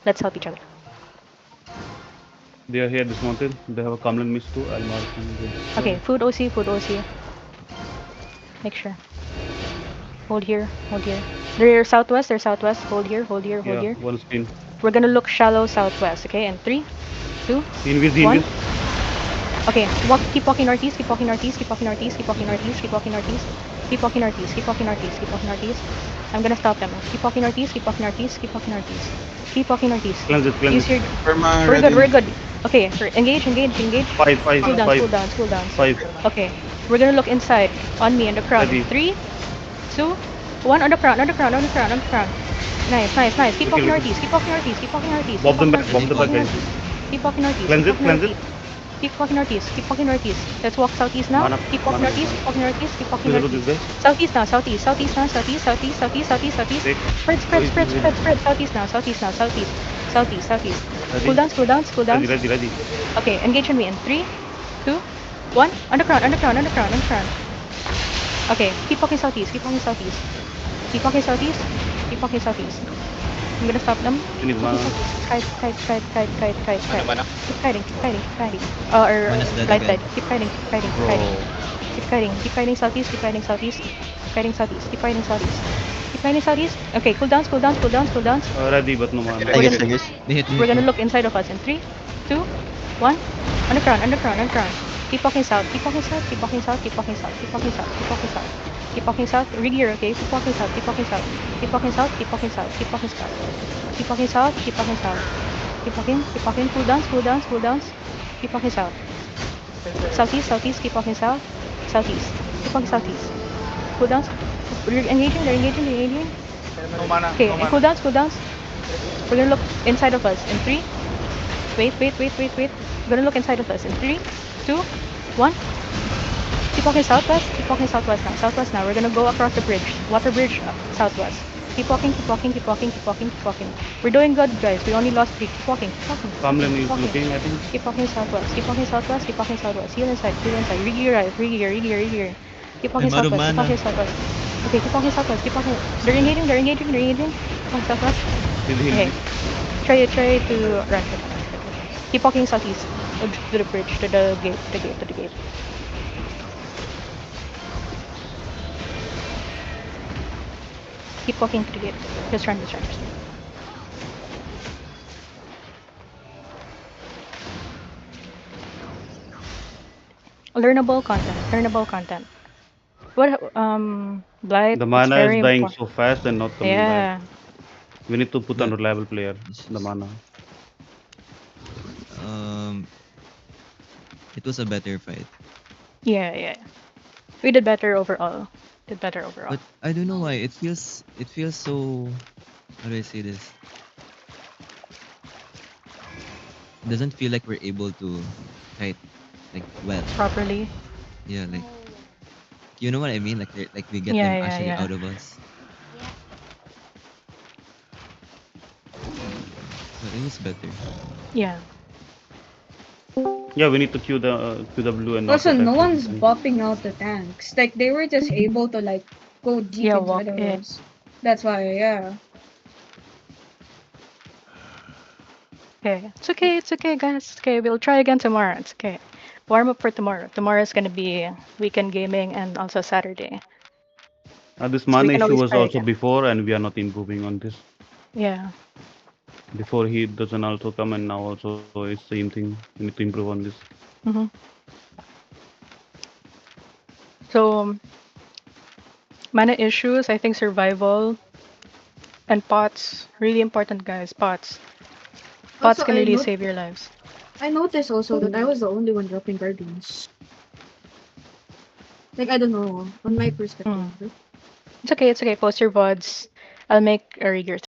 Let's help each other. They are here dismounted. They have a Kamlan mist too. I'll mark them with Okay, food OC, food OC. Make sure. Hold here, hold here. They're southwest, they're southwest. Hold here, hold here, hold Yeah, here. one spin. We're gonna look shallow southwest, okay? And 3, 2, Invis, 1. invis. Okay, keep walking northeast, keep walking northeast, keep walking northeast, keep walking northeast, keep walking northeast, keep walking northeast, keep walking northeast, keep walking northeast. I'm gonna stop them. Keep walking northeast, keep walking northeast, keep walking northeast. Keep walking northeast. Cleanse it, cleanse Use it. your. Perma We're good, ready. we're good. Okay, engage, engage, engage. Five, five, Cool down, five, cool down, cool down. five. Okay, we're gonna look inside on me and the crown in Ready. 3, 2, 1. On the crown, on the crown, on the crown, on the crown. Nice, nice, nice. Keep We kill, walking we kill. northeast, keep walking northeast, keep walking northeast, keep Bob them walking back, northeast, bob keep them back, walking guys. northeast. Keep walking northeast, Cleanse keep it, walking cleanse it. northeast. Keep walking northeast, keep walking northeast. Let's walk southeast now. Mana, Keep walking mana, guys, northeast, mana. keep walking northeast, keep walking Cleanse it to northeast. this guy. Southeast now, southeast, southeast now, southeast, southeast, southeast, southeast, southeast. Take. Spread, Oh, spread, spread, he's ready. spread, spread. Southeast now, southeast now, southeast. Southeast, southeast. Cool Ready. downs, cool downs, cool Ready, downs. ready, ready. Okay, engage on me in 3, 2, 1. On the crown, on the crown, on the crown, on the crown. Okay, keep walking southeast, keep walking southeast. Keep walking southeast, keep walking southeast. I'm gonna stop them. We need mana. Kite, kite, kite, kite, kite, kite, Mana, kite. mana. Keep kiting, keep kiting, keep kiting. Or Mana's dead light, again. light. Keep kiting, keep kiting, keep kiting. Bro. Keep kiting southeast, keep kiting southeast. Keep kiting southeast, keep kiting southeast. Keep kiting southeast. Okay, cool downs, cool downs, cool downs, cool downs. Ready, but no mana. We're Ready, gonna, ready. They hit, we're gonna me. look inside of us in 3, 2, 1. On the crown, on the crown, on the crown. Keep walking south, keep walking south, keep walking south, keep walking south, keep walking south, keep walking south. Keep walking south. Rig here, okay? Keep walking south, keep walking south. Keep walking south, keep walking south, keep walking south. Keep walking south, keep walking south. Keep walking, cool downs, cool downs, cool downs. Keep walking south. Southeast, southeast, keep walking south. Southeast. Keep walking southeast. Cool downs. They're engaging, they're engaging, they're engaging. No mana, Okay, no and mana. cool downs, cool downs. We're gonna look inside of us in 3. Wait, wait, wait, wait, wait. We're gonna look inside of us in 3, 2, 1. Keep walking southwest. Keep walking southwest now. Southwest now. We're gonna go across the bridge. Water bridge, southwest. Keep walking, keep walking, keep walking, keep walking, keep walking. We're doing good, guys. We only lost 3. Keep walking, keep walking, keep walking, Kamlan keep is walking. looking, I think. Keep walking southwest. Keep walking southwest. Keep walking southwest. Heal inside. Heal inside. Rigi right. Rigi here. Rigi here. Rigi here. Keep walking I'm out of southwest. Keep mana. walking southwest. Okay, keep walking southwest. Keep walking. They're engaging. They're engaging. They're engaging. Keep walking southwest. He'll heal Okay. this. Try to run. Keep walking southeast to the bridge, to the gate, to the gate, to the gate. Keep walking to the gate. Just run, just run, just run. Learnable content. Learnable content. What Blight, The it's mana is very dying important. so fast and not coming back. Yeah. We need to put on But reliable player. it's The just, mana. um, it was a better fight. Yeah, yeah. We did better overall. Did better overall. But I don't know why it feels so. How do I say this? It doesn't feel like we're able to fight like well. Properly. Yeah, like you know what I mean. Like like we get Yeah, them yeah, actually yeah. out of us. But it was better. Yeah. Yeah, we need to queue the QW and Also, auto no attack this one's thing. buffing out the tanks. Like they were just able to like go deep Yeah, walk inside of in. us. That's why, yeah. Okay. It's okay, it's okay, guys. It's okay. We'll try again tomorrow. It's okay. Warm up for tomorrow. Tomorrow is gonna be weekend gaming and also Saturday. This So we mana can issue always was try also again. before, and we are not improving on this. Yeah. Before he doesn't also come, and now also it's same thing. We need to improve on this. Mm-hmm. So mana issues, I think survival and pots. Really important, guys. Pots. Pots Also, can really save your lives. I noticed also that I was the only one dropping guardians. Like I don't know, on my perspective. Mm. It's okay, it's okay. Post your VODs. I'll make a rigor